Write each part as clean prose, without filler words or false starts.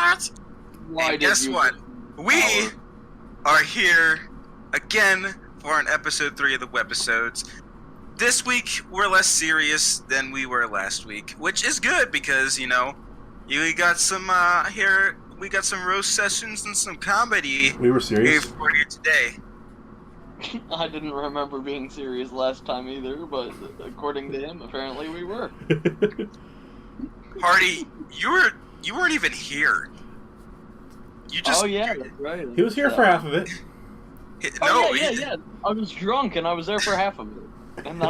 What? And guess what? We are here again for an episode 3 of the Webisodes. This week we're less serious than we were last week, which is good because, you know, we got some here. We got some roast sessions and some comedy. We were serious for you today. I didn't remember being serious last time either, but according to him, apparently we were. Hardy, you weren't even here. You just. Oh yeah, that's right. He was here for half of it. Yeah. I was drunk and I was there for half of it. And then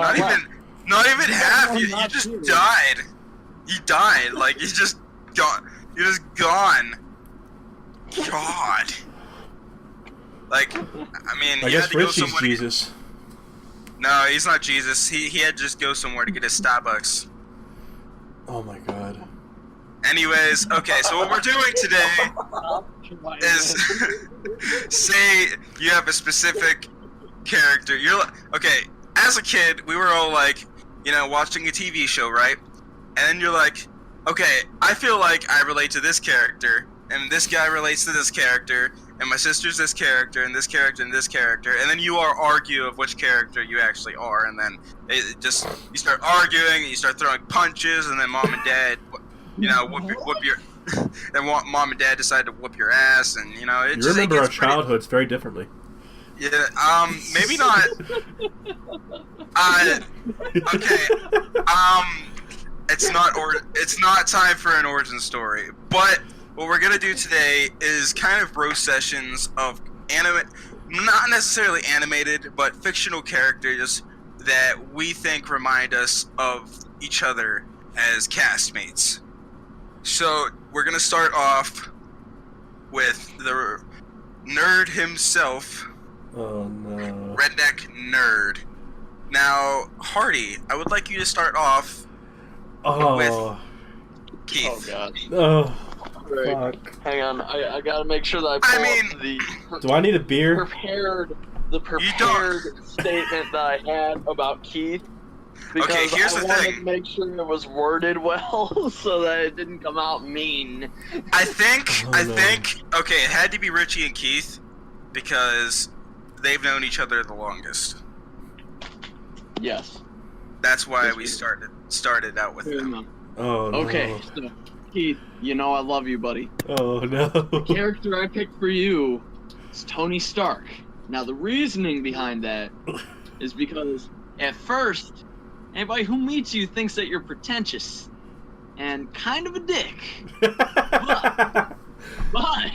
not even half. You just died. You died. Like you just gone. You're just gone. God. Like, I mean, I guess Richie's Jesus. No, he's not Jesus. He had to just go somewhere to get his Starbucks. Oh my God. Anyways, okay, so what we're doing today is say you have a specific character. Okay, as a kid, we were all like, you know, watching a TV show, right? And then you're like, okay, I feel like I relate to this character, and this guy relates to this character, and my sister's this character, and this character, and this character, and then you argue of which character you actually are, and then you start arguing, and you start throwing punches, and then mom and dad, you know, whoop your, and mom and dad decide to whoop your ass, and you know, it you remember our childhoods very differently. Yeah, maybe not. Okay, it's not time for an origin story, but what we're gonna do today is kind of roast sessions of not necessarily animated, but fictional characters that we think remind us of each other as castmates. So we're gonna start off with the nerd himself. Oh no. Redneck nerd. Now, Hardy, I would like you to start off with Keith. Oh God. Oh. Right. Fuck. Hang on, I gotta make sure that I pull up do I need a beer? The prepared statement that I had about Keith. Because okay, here's I the wanted thing. to make sure it was worded well so that it didn't come out mean. I think, okay, it had to be Richie and Keith because they've known each other the longest. Yes. That's why we started out with them. Oh no. Okay, so Keith, you know I love you, buddy. Oh no. The character I picked for you is Tony Stark. Now the reasoning behind that is because at first, anybody who meets you thinks that you're pretentious and kind of a dick. But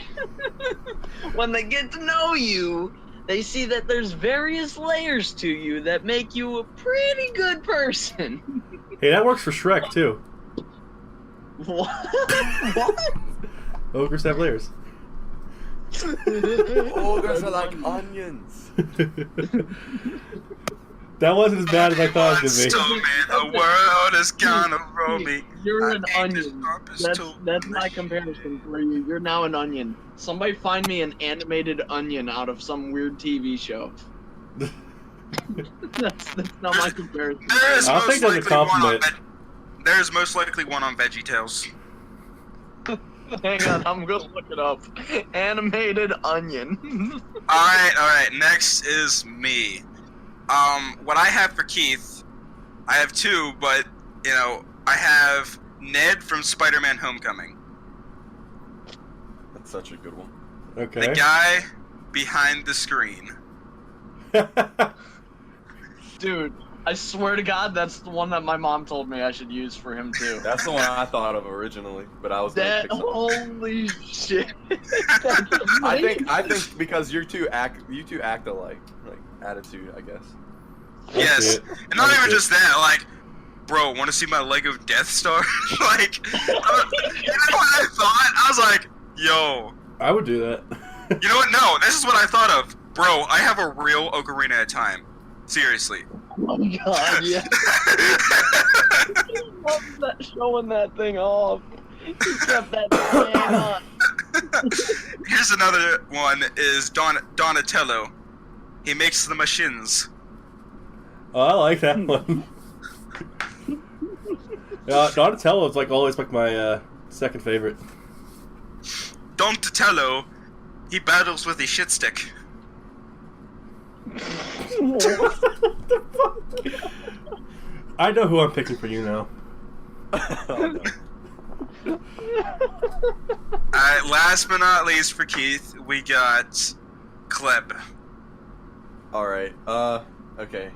when they get to know you, they see that there's various layers to you that make you a pretty good person. Hey, that works for Shrek too. What? What? Ogres have layers. Ogres are like onions. That wasn't as bad as I thought it was me. The world is gonna roll me. You're an onion. That's my comparison for you. You're now an onion. Somebody find me an animated onion out of some weird TV show. that's not my comparison. I think that's a compliment. There's most likely one on VeggieTales. Hang on, I'm gonna look it up. Animated onion. Alright, next is me. What I have for Keith, I have two, but, you know, I have Ned from Spider-Man Homecoming. That's such a good one. Okay. The guy behind the screen. Dude, I swear to God, that's the one that my mom told me I should use for him too. That's the one I thought of originally, but I was gonna pick something. Holy shit! I think because you two act alike, like attitude, I guess. Yes, and not even just that. Like, bro, want to see my Lego Death Star? Like, you know what I thought? I was like, yo. I would do that. You know what? No, this is what I thought of, bro. I have a real Ocarina of Time. Seriously. Oh my God, yeah. I love that, showing that thing off. He kept that thing on. Here's another one, is Donatello. He makes the machines. Oh, I like that one. Donatello is like always like my second favorite. Donatello, he battles with a shit stick. I know who I'm picking for you now. Oh, no. Last but not least for Keith, we got Kleb. All right. Okay.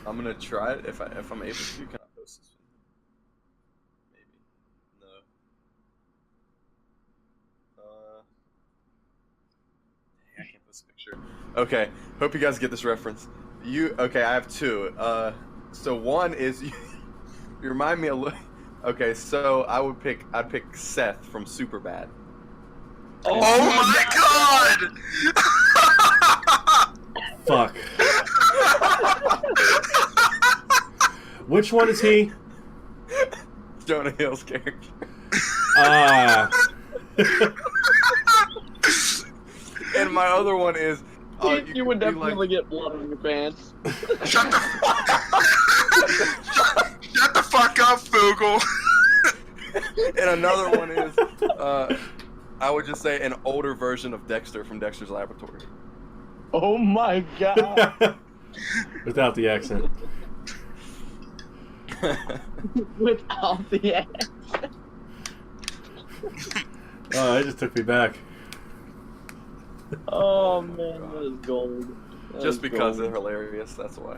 I'm gonna try it if I'm able to. Can I post this one? Maybe. No. I can't post a picture. Okay. Hope you guys get this reference. Okay? I have two. So one is you remind me a little. Okay, so I'd pick Seth from Superbad. Oh my god! Fuck. Which one is he? Jonah Hill's character. And my other one is. You would definitely get blood on your pants. Shut the fuck up, Fugel. And another one is, I would just say an older version of Dexter from Dexter's Laboratory. Oh my god. Without the accent. Without the accent. Oh, that just took me back. Oh man, that is gold. Just because they're hilarious, that's why.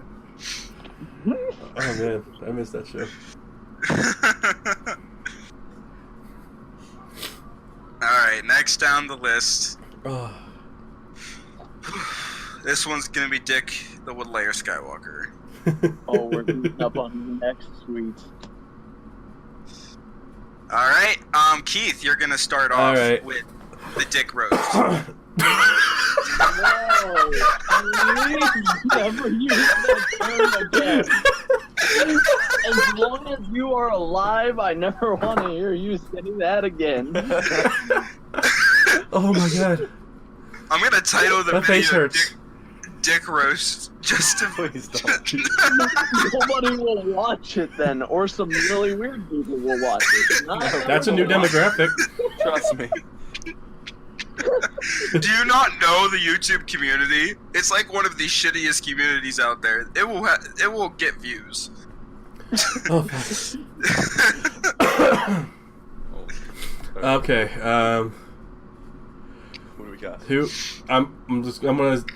Oh man, I missed that show. Alright, next down the list. Oh. This one's gonna be Dick the Woodlayer Skywalker. Oh, we're moving up on the next suite. Alright, Keith, you're gonna start off with the Dick roast. No, please never use that term again. As long as you are alive, I never want to hear you say that again. Oh my god. I'm gonna title the My face video hurts. Dick roast just to Please don't. Nobody will watch it then, or some really weird people will watch it. That's a new demographic. Trust me. Do you not know the YouTube community? It's like one of the shittiest communities out there. It will get views. Oh, okay. What do we got?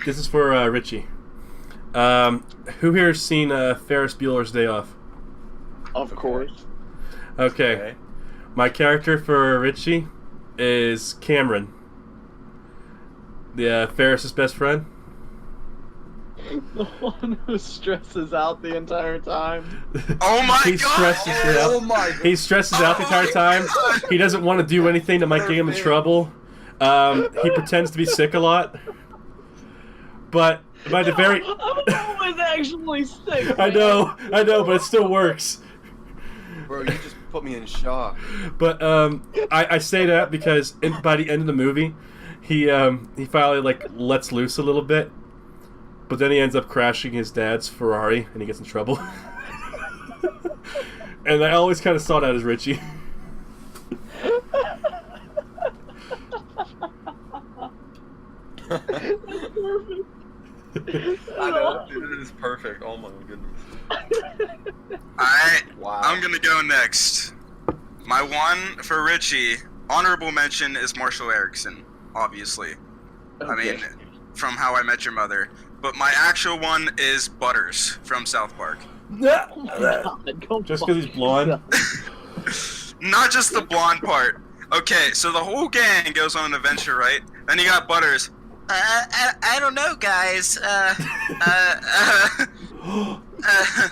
This is for Richie. Who here has seen Ferris Bueller's Day Off? Of course. Okay. My character for Richie is Cameron. The Ferris's best friend. The one who stresses out the entire time. Oh my He god! stresses it out. Oh my god. He stresses out the entire time. He doesn't want to do anything that might get him in trouble. He pretends to be sick a lot. But by the very... I'm always actually sick. I know, but it still works. Bro, you just put me in shock. But I say that because by the end of the movie, he finally lets loose a little bit, but then he ends up crashing his dad's Ferrari and he gets in trouble. And I always kind of saw that as Richie. Perfect. I know, dude, it is perfect. Oh my goodness. Alright, Wow. I'm gonna go next. My one for Richie, honorable mention is Marshall Erickson, obviously. I mean, from How I Met Your Mother. But my actual one is Butters from South Park. Just because he's blonde. Not just the blonde part. Okay, so the whole gang goes on an adventure, right? Then you got Butters. I don't know, guys.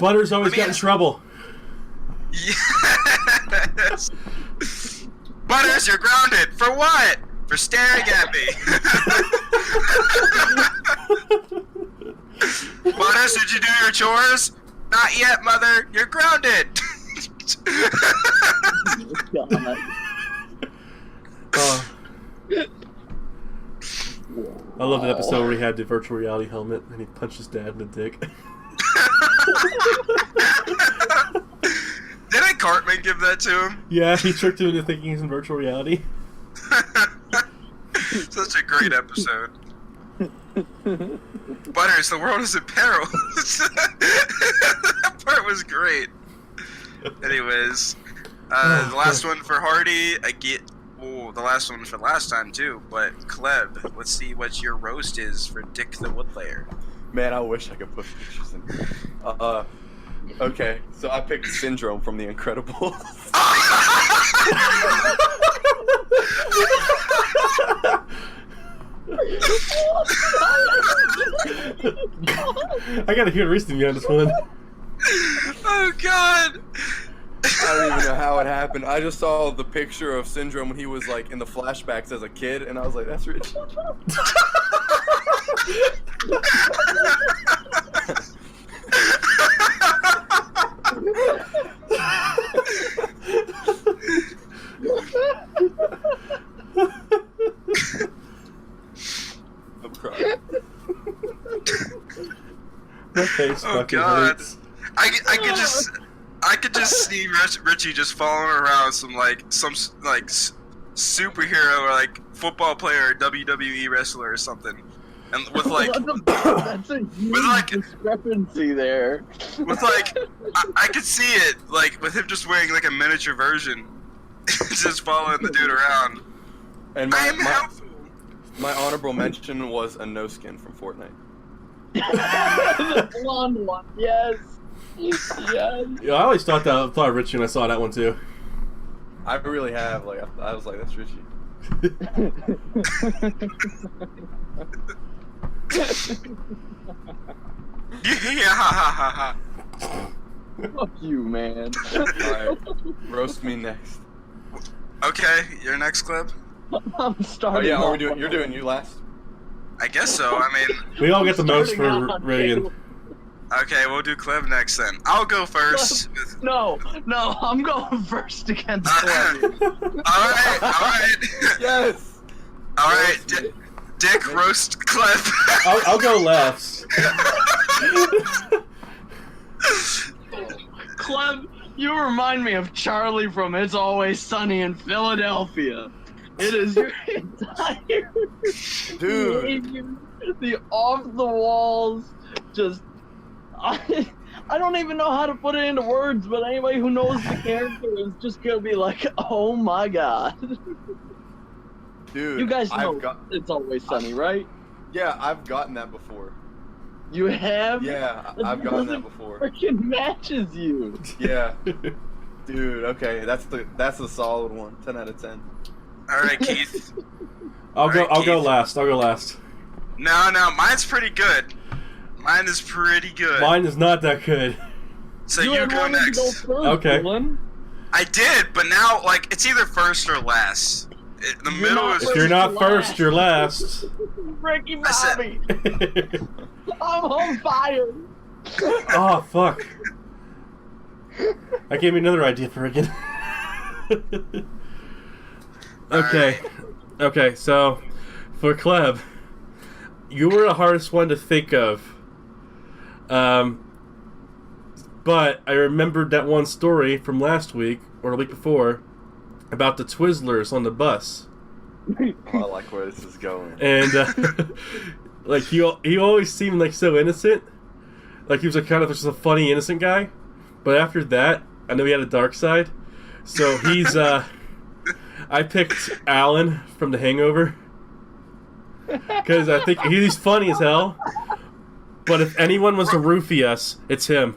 Butters always got in trouble. Yes. Butters, you're grounded. For what? For staring at me. Butters, did you do your chores? Not yet, Mother. You're grounded. Oh. I love the episode where he had the virtual reality helmet and he punched his dad in the dick. Didn't Cartman give that to him? Yeah, he tricked him into thinking he's in virtual reality. Such a great episode. Butters, the world is in peril. That part was great. Anyways, the last one for Hardy, the last one for last time too, but Kleb, let's see what your roast is for Dick the Woodlayer. Man, I wish I could put pictures in. Okay, so I picked Syndrome from The Incredibles. I gotta hear reasoning on this one. Oh God! I don't even know how it happened. I just saw the picture of Syndrome when he was like in the flashbacks as a kid, and I was like, "That's Rich." I'm crying. My face Oh fucking God! hurts. I could just see Richie just following around some superhero or like football player, or WWE wrestler or something, and with like That's a huge with like discrepancy there. with like I could see it like with him just wearing like a miniature version, just following the dude around. And I am helpful. my honorable mention was a no skin from Fortnite. The blonde one, yes. Yes. Yeah, I always thought Richie when I saw that one too. I really have. Like, I was like, that's Richie. Yeah. Fuck you, man. Alright, roast me next. Okay, your next clip. I'm Oh starting. yeah, off you're doing you last? I guess so. I mean, We all get the most starting for out on Reagan. table. okay, we'll do Clip next then. I'll go first. No, I'm going first against Clem. Alright. Yes! Alright, Dick roast Clip. I'll go last. Clem, you remind me of Charlie from It's Always Sunny in Philadelphia. It is your entire Dude. behavior, the off the walls, just I don't even know how to put it into words, but anybody who knows the character is just gonna be like, oh my god. Dude, You guys know I've got, It's Always Sunny, right? yeah, I've gotten that before. You have? Yeah, I've gotten that before. Freaking matches you. Yeah. Dude, okay, that's the solid one. 10 out of 10. Alright, Keith. I'll go Keith. last. I'll go last. No, mine's pretty good. Mine is pretty good. Mine is not that good. So you you had go wanted next. to go first, Okay. Dylan. I did, but now, like, it's either first or last. The You're middle not is... If you're not Last. first, you're last. Ricky I said- Bobby, I'm on fire. Oh fuck! That gave me another idea for Reagan. Okay, so for Kleb, you were the hardest one to think of. But I remembered that one story from last week or the week before about the Twizzlers on the bus, Oh, I like where this is going. and like he always seemed like so innocent, like he was like kind of just a funny innocent guy. But after that, I know he had a dark side. So he's I picked Alan from The Hangover because I think he's funny as hell. But if anyone was to roofie us, it's him.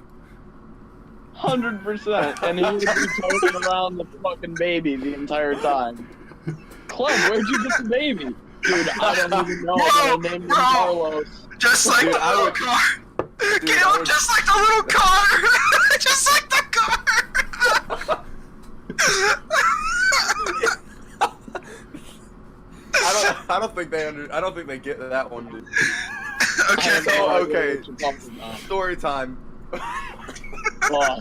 100%, and he would be toting around the fucking baby the entire time. Clem, where'd you get the baby? Dude, I don't even know. I named him Bro. Carlos. Just like Dude, the I little would- car. Dude, Get I him would- just like the little car. Just like the car. I don't think they get that one, dude. Okay. I don't know okay. what you're talking about. Story time. Oh,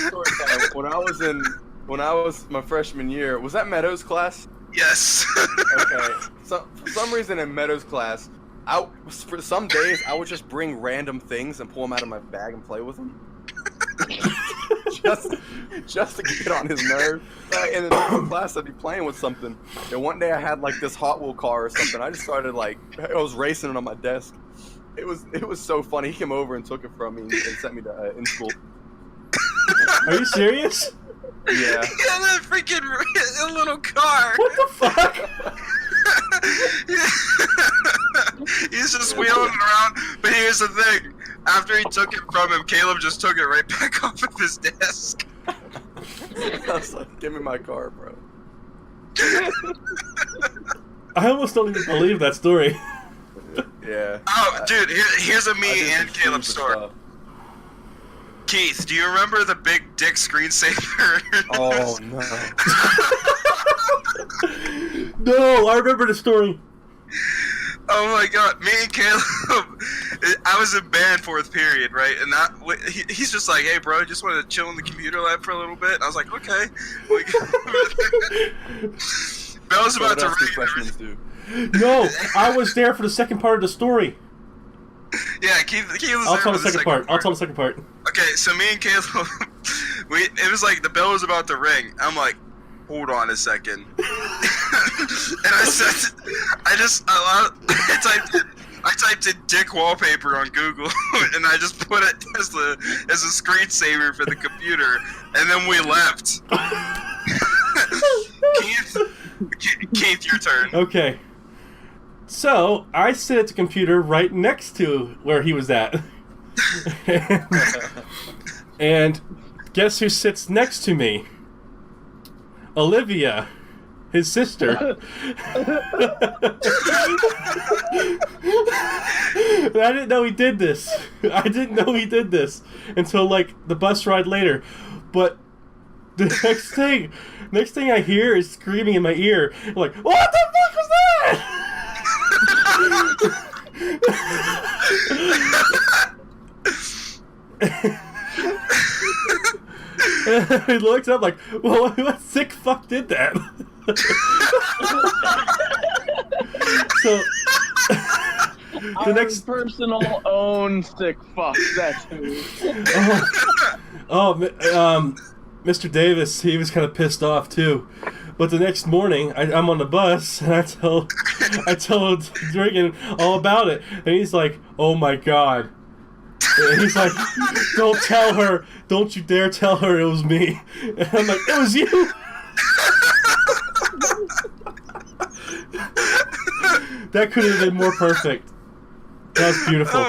Story time. When I was my freshman year, was that Meadows class? Yes. Okay. So for some reason in Meadows class, for some days I would just bring random things and pull them out of my bag and play with them. just to get on his nerves. And in class, I'd be playing with something. And one day I had like this Hot Wheel car or something. I just started I was racing it on my desk. It was so funny. He came over and took it from me and sent me to in school. Are you serious? Yeah. He had a freaking little car. What the fuck? He's just wheeling it around. But here's the thing. After he took it from him, Caleb just took it right back off of his desk. I was like, give me my car, bro. I almost don't even believe that story. Yeah. Oh, dude, here's a I me did and some Caleb stupid story. stuff. Keith, do you remember the big dick screensaver? Oh no. No, I remember the story. Oh my god, me and Caleb, I was in band 4th period, right? And he's just like, hey bro, just want to chill in the computer lab for a little bit? And I was like, okay. Bell's about to ring. Freshmen do. No, I was there for the second part of the story. Yeah, Keith was I'll there tell for the second part. I'll tell the second part. Okay, so me and Caleb, it was like the bell was about to ring. I'm like, hold on a second. And I typed in dick wallpaper on Google, and I just put it as a screensaver for the computer, and then we left. Keith, your turn. Okay. So, I sit at the computer right next to where he was at. And guess who sits next to me? Olivia, his sister. And I didn't know he did this. I didn't know he did this until like the bus ride later. But the next thing I hear is screaming in my ear. I'm like, what the fuck was that? He looks up like, well, what sick fuck did that? So the next personal own sick fuck. That's who. Mr. Davis, he was kind of pissed off too. But the next morning, I'm on the bus and I tell Dragan all about it, and he's like, "Oh my god." And he's like, "Don't tell her. Don't you dare tell her it was me." And I'm like, "It was you." That could have been more perfect. That was beautiful.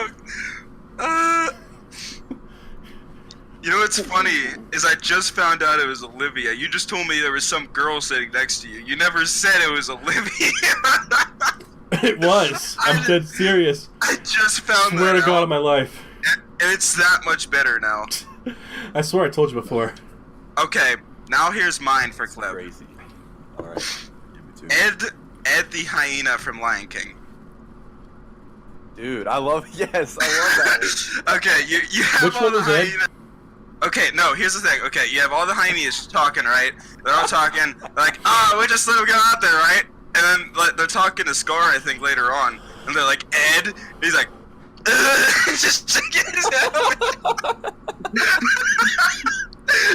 You know what's funny is I just found out it was Olivia. You just told me there was some girl sitting next to you. You never said it was Olivia. It was. I'm dead serious. I just found that Swear to out. God on my life. And it's that much better now. I swear I told you before. Okay, now here's mine for Cleb. Crazy. Alright. Give me two. Ed the hyena from Lion King. Dude, I love that. Okay, you have Which all one the is Ed? hyena. Okay, no, here's the thing. Okay, you have all the hyenas talking, right? They're all talking, like, we just let him go out there, right? And then like, they're talking to Scar, I think, later on. And they're like, Ed? And he's like, just shaking his head.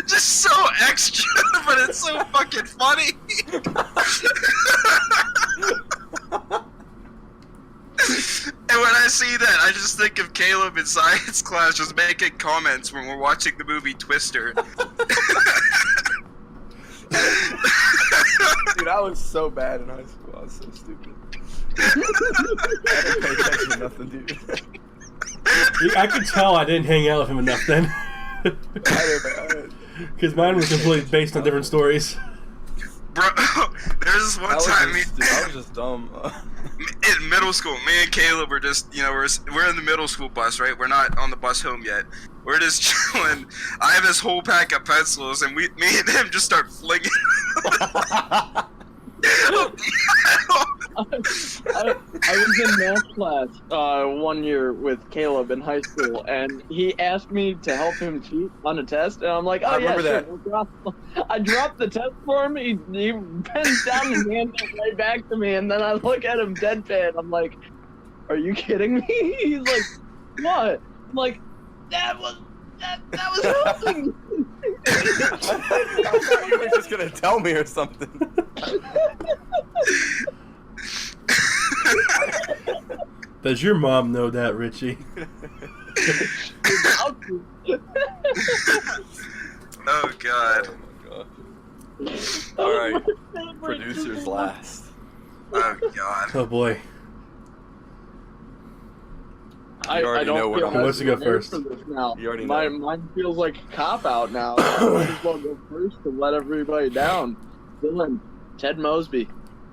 Just so extra, but it's so fucking funny. And when I see that, I just think of Caleb in science class just making comments when we're watching the movie Twister. Dude, I was so bad in high school. I was so stupid. I didn't pay attention to nothing, dude. I could tell I didn't hang out with him enough then. Because mine was completely based on different stories. Bro, there's this one time I was just dumb. in middle school, me and Caleb were just, we're in the middle school bus, right? We're not on the bus home yet. We're just chilling. I have this whole pack of pencils, and me and him just start flinging. I was in math class one year with Caleb in high school, and he asked me to help him cheat on a test, and I'm like, oh, I yeah, remember sure. I dropped the test for him, he bends down and hands it right back to me, and then I look at him deadpan, I'm like, are you kidding me? He's like, what? I'm like, that was helping. I thought you were just gonna tell me or something. Does your mom know that, Richie? Oh God. Oh my god. Alright, producers last. Oh God. Oh boy. I already don't know what feel I'm Who wants to go prepared first? for this now. You already know. Mine feels like a cop-out now. I might as well go first to let everybody down. Dylan, Ted Mosby.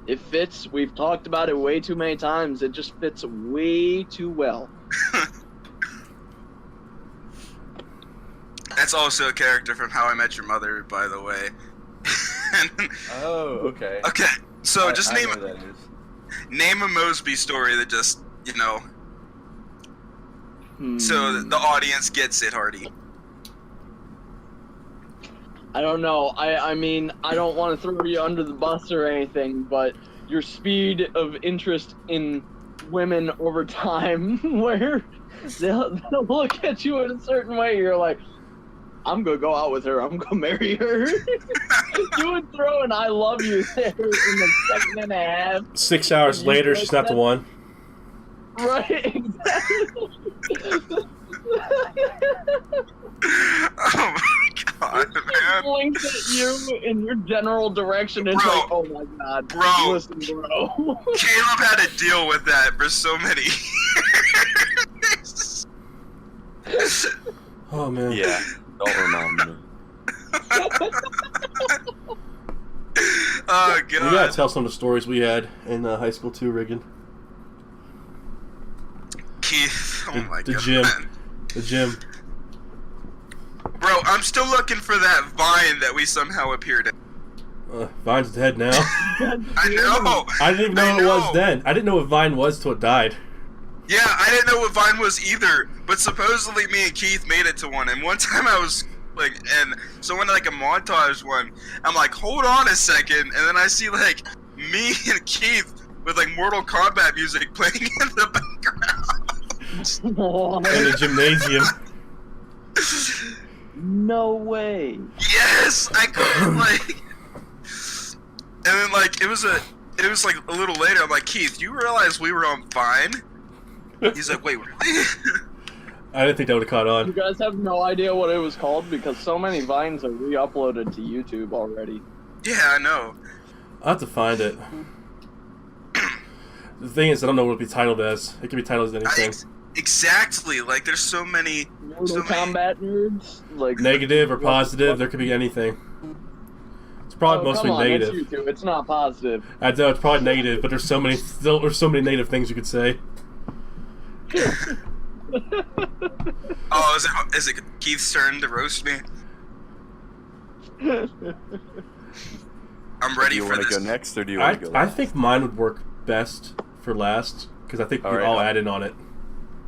It fits. We've talked about it way too many times. It just fits way too well. That's also a character from How I Met Your Mother, by the way. Oh, okay. Okay, so just I name know who that is. a Mosby story that just, you know, so the audience gets it, Hardy. I don't know. I mean, I don't want to throw you under the bus or anything, but your speed of interest in women over time, where they'll look at you in a certain way, you're like, I'm gonna go out with her. I'm gonna marry her. You would throw an "I love you" there in a second and a half. 6 hours later, she's not the one. Right? Exactly. Oh my God, man. Blinks at you in your general direction and Bro. like, oh my God, Bro. listen, bro. Caleb had to deal with that for so many years. Oh man. Yeah, don't remind me. Oh We gotta God. tell some of the stories we had in high school too, Riggin. Keith. Oh my The God. gym. The gym. Bro, I'm still looking for that vine that we somehow appeared in. Vine's dead now. I know. I didn't even know I what it was know. then. I didn't know what Vine was till it died. Yeah, I didn't know what Vine was either, but supposedly me and Keith made it to one, and one time I was like, and so when like a montage one, I'm like, hold on a second, and then I see like me and Keith with like Mortal Kombat music playing in the background. In the gymnasium. No way. Yes, I couldn't like, and then like it was like a little later, I'm like, Keith, you realize we were on Vine? He's like, wait, really? I didn't think that would have caught You on. guys have no idea what it was called because so many vines are re-uploaded to YouTube already. Yeah, I know. I'll have to find it. The thing is, I don't know what it'll be titled as. It could be titled as anything. Exactly. Like, there's so many. Mortal Kombat nerds, like Negative or positive, there could be anything. It's probably mostly come on, negative. It's YouTube. It's not positive. I know it's probably negative, but there's so many negative things you could say. Oh, is it Keith's turn to roast me? I'm ready Do you for want to this. go next, or do you want to go I last? think mine would work best for last because I think we Alright, all add in on it.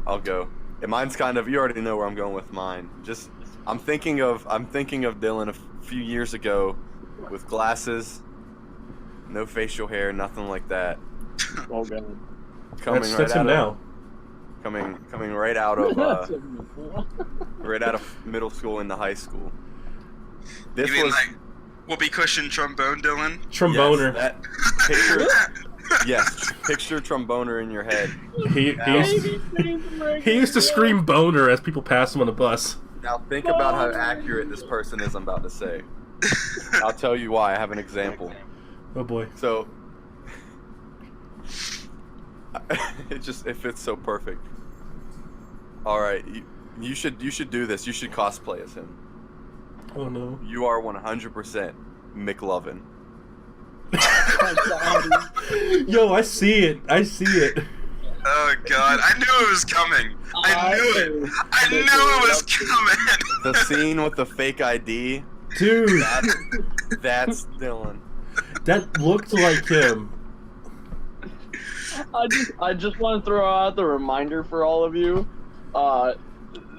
I'll go. And mine's kind of, you already know where I'm going with mine. Just, I'm thinking of Dylan a few years ago with glasses, no facial hair, nothing like that. Oh god. Coming That's him now. Coming right out of middle school into high school. This You mean was like whoopee cushion trombone, Dylan? Tromboner. Yes, that picture. Yes, picture tromboner in your head. He used to scream boner as people pass him on the bus. Now think about how accurate this person is. I'm about to say. I'll tell you why. I have an example. Oh boy. So it fits so perfect. All right, you should do this. You should cosplay as him. Oh no. You are 100% McLovin. Yo, I see it. I see it. Oh god, I knew it was coming. I knew it was coming. The scene with the fake ID. Dude, That's Dylan. that looked like him. I just want to throw out the reminder for all of you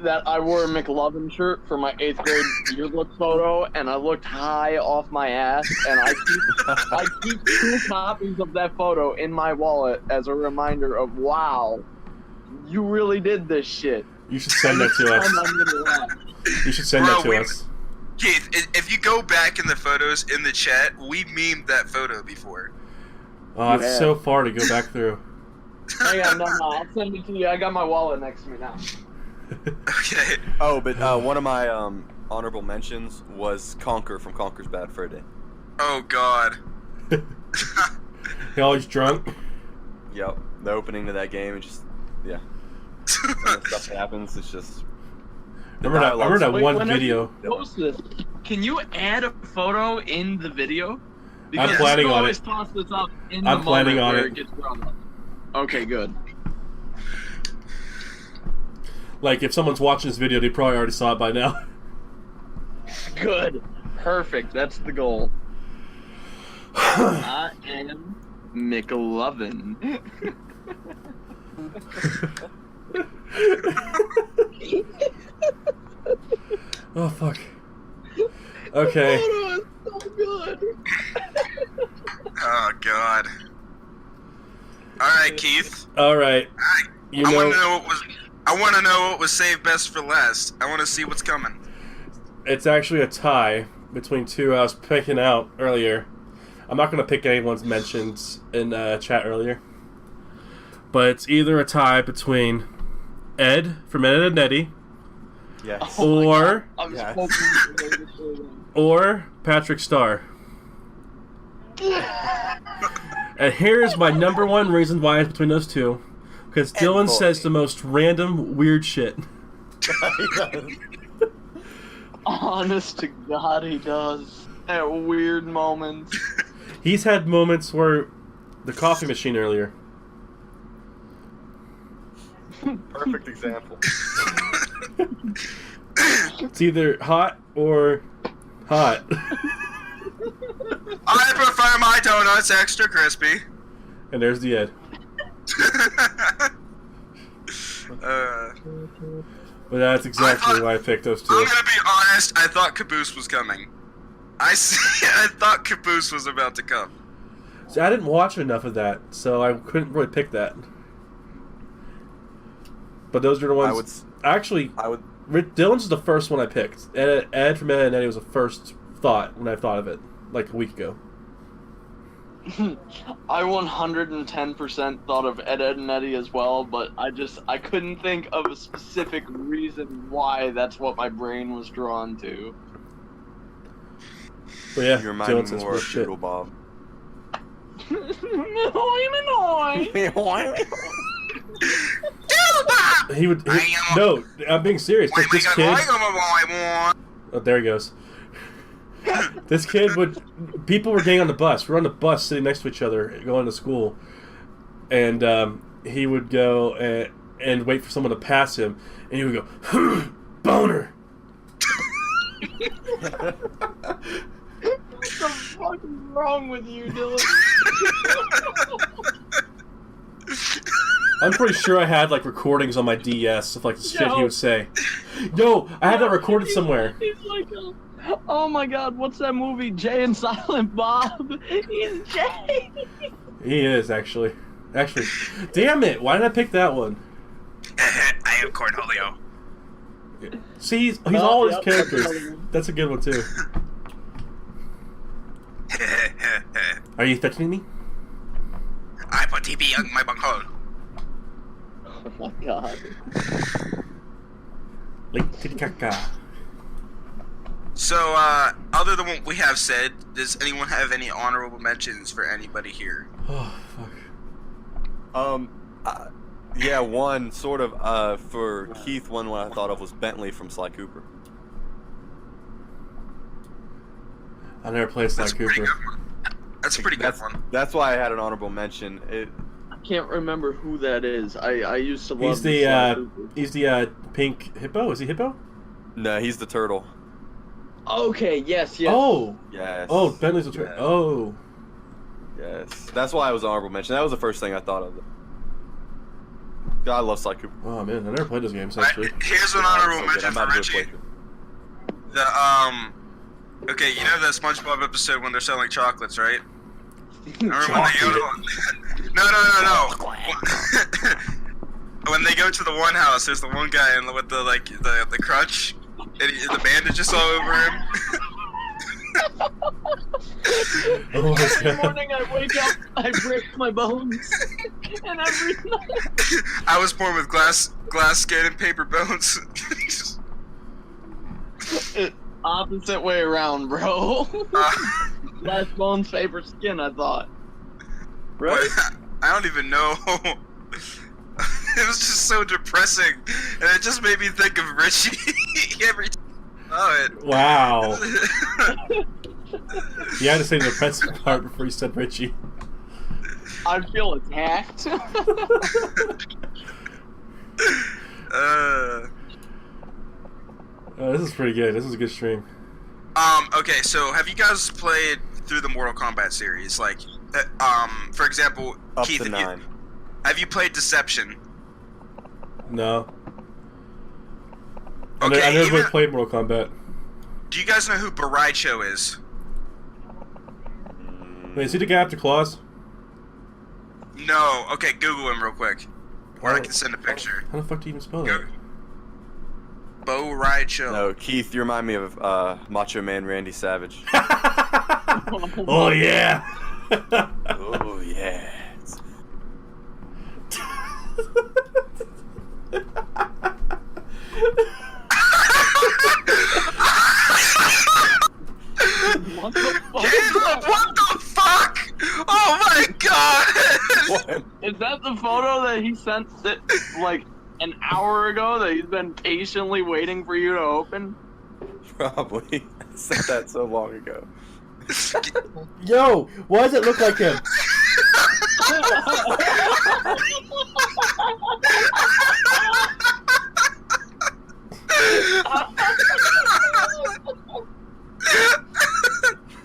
that I wore a McLovin shirt for my 8th grade yearbook photo, and I looked high off my ass, and I keep 2 copies of that photo in my wallet as a reminder of, wow, you really did this shit. You should send that to us. You should send that to us. Keith, if you go back in the photos in the chat, we memed that photo before. Oh, it's so far to go back through. Hang on, no, I'll send it to you. I got my wallet next to me now. Okay. Oh, but one of my honorable mentions was Conker from Conker's Bad Fur Day. Oh God. He always drunk. Yep, the opening to that game, it just some of the stuff that happens. It's just. I remember that one whenever video. you post this, can you add a photo in the video? I'm planning you on always it. toss this up in I'm the planning moment on where it. gets brought up. Okay, good. Like, if someone's watching this video, they probably already saw it by now. Good. Perfect. That's the goal. I am McLovin. Oh, fuck. Okay. Oh, no, it's so good. Oh God. All right, Keith. All right. I want to know what was. I want to know what was saved best for last. I want to see what's coming. It's actually a tie between two I was picking out earlier. I'm not going to pick anyone's mentions in chat earlier. But it's either a tie between Ed from Ed and Eddie Yes. or I was Yeah. hoping or Patrick Starr. And here's my number one reason why it's between those two. Because Dylan says the most random, weird shit. Honest to God, he does. At weird moments. He's had moments where the coffee machine earlier. Perfect example. It's either hot or hot. I prefer my donuts extra crispy. And there's the Ed. But that's exactly why I picked those two. I'm gonna be honest. I thought Caboose was coming. I thought Caboose was about to come. See, I didn't watch enough of that, so I couldn't really pick that. But those are the ones. I would. Dylan's is the first one I picked. Ed from Ed and Eddie was the first thought when I thought of it, like a week ago. I 110% thought of Ed, and Eddie as well, but I couldn't think of a specific reason why that's what my brain was drawn to. But yeah, You remind Dylan me says more weird of shit. Doodle Bob. He would. No, I'm being serious. Like this kid. Oh, Oh, there he goes. This kid would. People were getting on the bus. We're on the bus, sitting next to each other, going to school, and he would go and wait for someone to pass him, and he would go, "Boner." What the fuck is wrong with you, Dylan? I'm pretty sure I had like recordings on my DS of like the shit he would say. Yo, I had that recorded somewhere. He's like, oh my God, what's that movie, Jay and Silent Bob? He's Jay. He is actually. Damn it! Why did I pick that one? I am Cornholio. See, he's all his yep, characters. That's a good one too. Are you threatening me? I put TP in my bunghole. Oh my God. Link to the caca. So, other than what we have said, does anyone have any honorable mentions for anybody here? Oh fuck. Yeah, one sort of for Keith. One I thought of was Bentley from Sly Cooper. I never played Sly That's a pretty Cooper. good one. That's a pretty good one. That's why I had an honorable mention. I can't remember who that is. I used to love He's the Sly Cooper. the pink hippo. Is he hippo? No, he's the turtle. Okay, yes. Oh. Yes. Oh, Bentley's a turtle. Yes. Oh. Yes. That's why I was an honorable mention. That was the first thing I thought of. God, I love Sly Cooper. Oh man, I never played those games actually. Here's an honorable So good. mention I'm for about to do a Richie. playthrough. The Okay, you know the SpongeBob episode when they're selling chocolates, right? Remember when they go to No. When they go to the one house, there's the one guy with the crutch, the bandages all over him. Oh my Every god. morning I wake up, I break my bones, and every night. I was born with glass skin and paper bones. Opposite way around, bro. Uh, Glass bones, paper skin. I thought. Right? I don't even know. It was just so depressing, and it just made me think of Richie every time I saw it. Wow. You had to say the depressing part before you said Richie. I feel attacked. Oh, this is pretty good. This is a good stream. Okay, so have you guys played through the Mortal Kombat series? Like, for example, Up Keith, to 9. have you played Deception? No. Okay, I never even- played Mortal Kombat. Do you guys know who Baraicho is? Wait, is he the guy after claws? No. Okay, Google him real quick. Or I Oh. can send a picture. How the fuck do you even spell Go. that? Baraicho. No, Keith, you remind me of Macho Man Randy Savage. Oh yeah. Oh yeah. What the fuck? Caleb, what the fuck? Oh my god! What? Is that the photo that he sent like an hour ago that he's been patiently waiting for you to open? Probably. I said that so long ago. Yo, why does it look like him?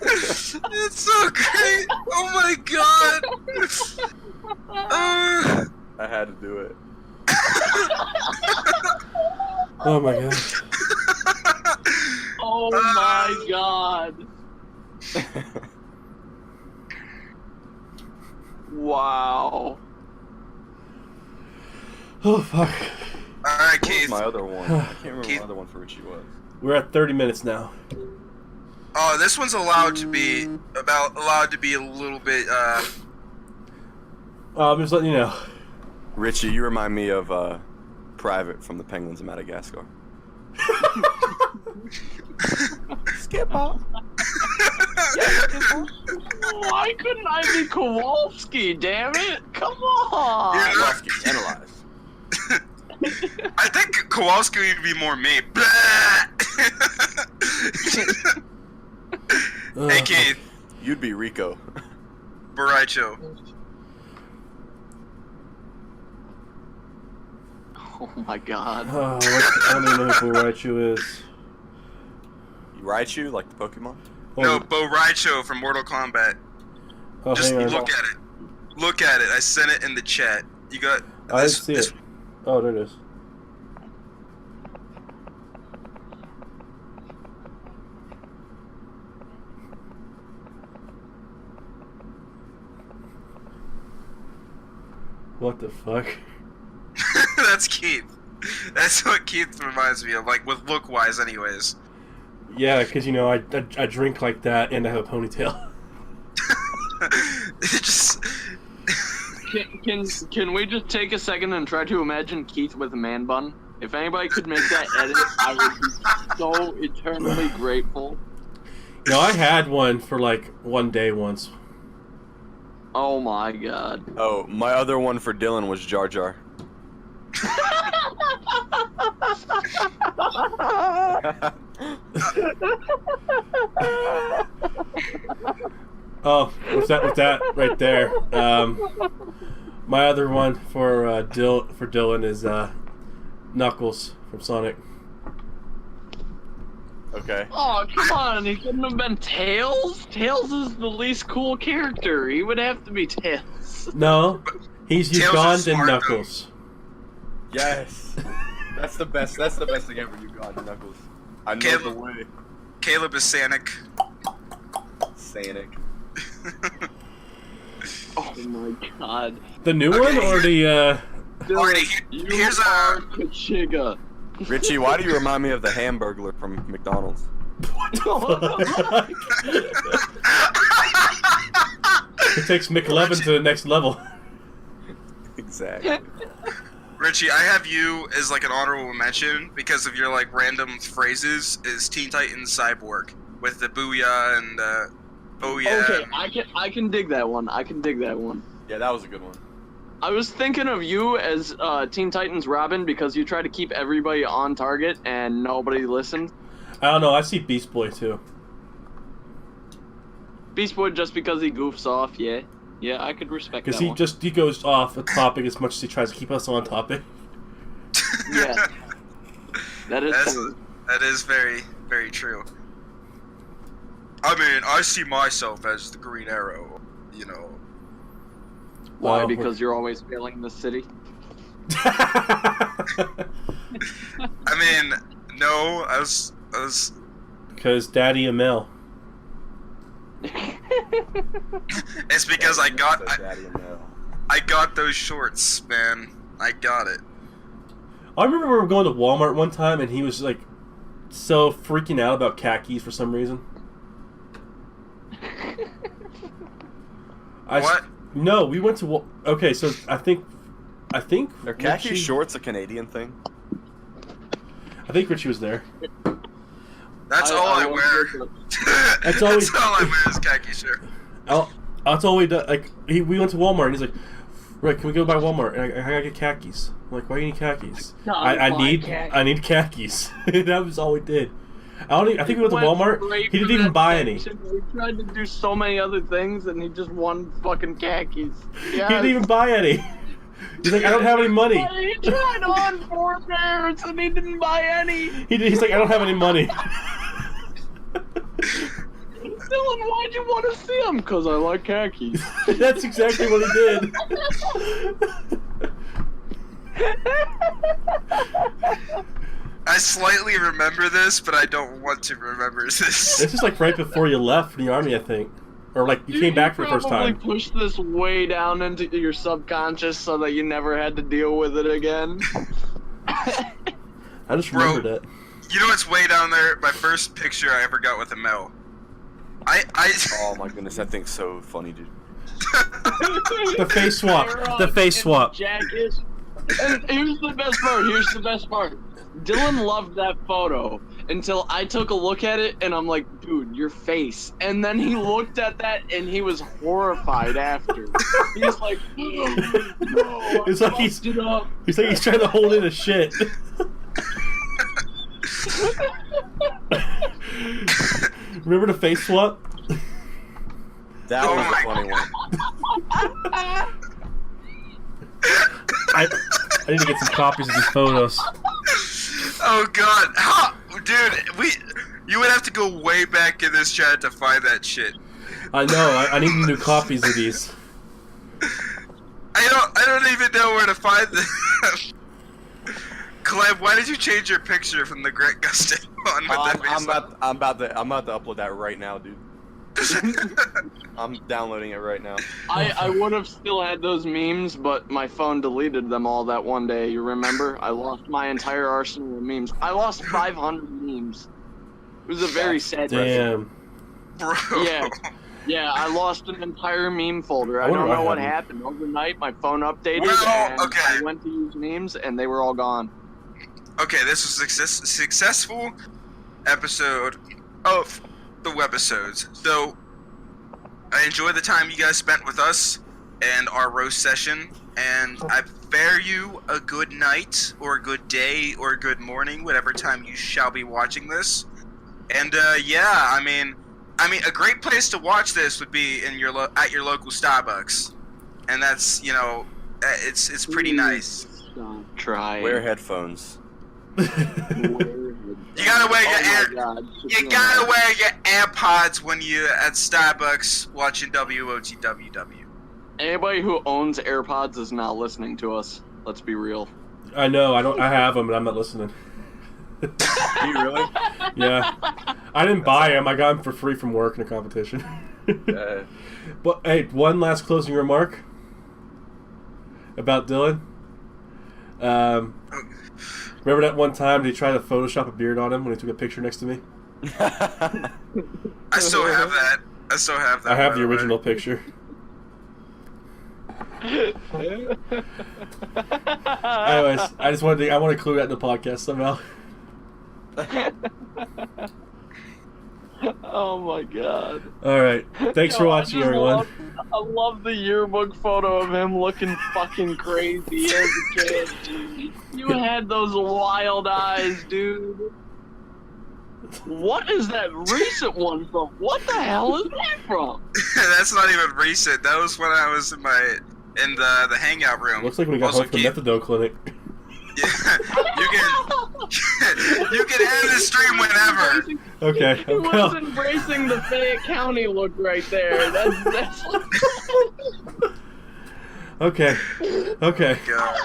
It's so great! Oh my god! I had to do it. Oh my god. Oh my god. Wow. Oh fuck. Alright, What was Keith. my other one? I can't remember Keith. my other one for Richie was. We're at 30 minutes now. Oh, this one's allowed to be a little bit. I'm just letting you know. Richie, you remind me of Private from the Penguins of Madagascar. Skipper. Why couldn't I be Kowalski, damn it? Come on! Yeah. Kowalski, analyze. I think Kowalski would be more me. Hey, Keith. You'd be Rico. Baraicho. Oh my god. Oh, I don't even know who Raichu is. Raichu, like the Pokemon? Oh, No, Bo Raicho from Mortal Kombat. oh, Just hang on. look at it. Look at it. I sent it in the chat. You got. I didn't see it. Oh, there it is. What the fuck? That's Keith. That's what Keith reminds me of, like with look wise, anyways. Yeah, because you know I drink like that and I have a ponytail. It just. Can we just take a second and try to imagine Keith with a man bun? If anybody could make that edit, I would be so eternally grateful. You know, I had one for like one day once. Oh my god. Oh, my other one for Dylan was Jar Jar. Oh, with that right there. My other one for Dylan is Knuckles from Sonic. Okay. Oh, come on, he couldn't have been Tails? Tails is the least cool character. He would have to be Tails. No, he's Tails Uganda is and smart, Knuckles. Yes. That's the best. That's the best thing ever. You got Knuckles. I know Caleb. the way. Caleb is Sanic. Sanic. Oh my god. The new Okay, one or the Alrighty, You here's are a. Kachiga. Richie, why do you remind me of the Hamburglar from McDonald's? It takes McLevin to the next level. Exactly. Richie, I have you as like an honorable mention because of your like random phrases. Is Teen Titans Cyborg with the booyah and oh yeah. Okay, I can dig that one. Yeah, that was a good one. I was thinking of you as Teen Titans Robin because you try to keep everybody on target and nobody listened. I don't know. I see Beast Boy too. Beast Boy just because he goofs off, yeah. Yeah, I could respect that Because he goes off the topic as much as he tries to keep us on topic. Yeah. That is true. That is very, very true. I mean, I see myself as the Green Arrow, you know. Why? Well, Because you're always failing the city? I mean, no, I was Because Daddy Amel. it's because I got Daddy and Mel. I got those shorts, man. I got it. I remember we were going to Walmart one time and he was like so freaking out about khakis for some reason. What? No, we went to okay, so I think Are khaki Richie- shorts a Canadian thing? I think Richie was there. That's all I wear. That's all I wear is khaki shirt. That's all we do. Like we went to Walmart and he's like, "Right, can we go by Walmart?" And I gotta get khakis. I'm like, "Why do you need khakis?" I need khakis. That was all we did. I think we went to Walmart. He didn't even buy any. We tried to do so many other things, and he just won fucking khakis. He didn't even buy any. He's like, "I don't have any money." He tried on 4 pairs, and he didn't buy any. He's like, "I don't have any money." Dylan, why'd you want to see him? Because I like khakis. That's exactly what he did. I slightly remember this, but I don't want to remember this. This is like right before you left the army, I think, or like you came back for the first time. Probably pushed this way down into your subconscious so that you never had to deal with it again. I just remembered it. You know what's way down there? My first picture I ever got with a Mel. Oh my goodness, that thing's so funny, dude. The face swap. The face swap. Jacket. And here's the best part. Dylan loved that photo until I took a look at it and I'm like, dude, your face. And then he looked at that and he was horrified after. He's like, no, It's like he's trying to hold in a shit. Remember the face swap? That was a funny one. I need to get some copies of these photos. Oh god, dude, you would have to go way back in this chat to find that shit. I know. I need new copies of these. I don't even know where to find them. Clem, why did you change your picture from the Greg Gustin one with that face? I'm about to upload that right now, dude. I'm downloading it right now. I would have still had those memes, but my phone deleted them all that one day. You remember? I lost my entire arsenal of memes. I lost 500 memes. It was a very sad day. Damn. Bro. Yeah, I lost an entire meme folder. I wonder don't know what happened. happened. Overnight, my phone updated, Well, and okay. I went to use memes, and they were all gone. Okay, this was a successful episode of the Webisodes. So, I enjoyed the time you guys spent with us and our roast session, and I bear you a good night, or a good day, or a good morning, whatever time you shall be watching this. And yeah, I mean, a great place to watch this would be in your at your local Starbucks, and that's, you know, it's pretty nice. Stop trying. Wear headphones. You gotta wear you gotta wear your AirPods when you're at Starbucks watching WOTWW. Anybody who owns AirPods is not listening to us. Let's be real. I know. I have them, and I'm not listening. Do you really? Yeah. I didn't buy them. I got them for free from work in a competition. But hey, one last closing remark about Dylan. Remember that one time they tried to Photoshop a beard on him when he took a picture next to me? I still have that. I have the original picture. Anyways, I want to include that in the podcast somehow. Oh my god. Alright. Thanks for watching, everyone. I love the yearbook photo of him looking fucking crazy as a kid, dude. You had those wild eyes, dude. What is that recent one from? What the hell is that from? That's not even recent. That was when I was in the hangout room. Looks like when we got home from the methadone clinic. Yeah, you can end the stream whenever. Okay. He was embracing the Fayette County look right there. That's Okay. Okay. God.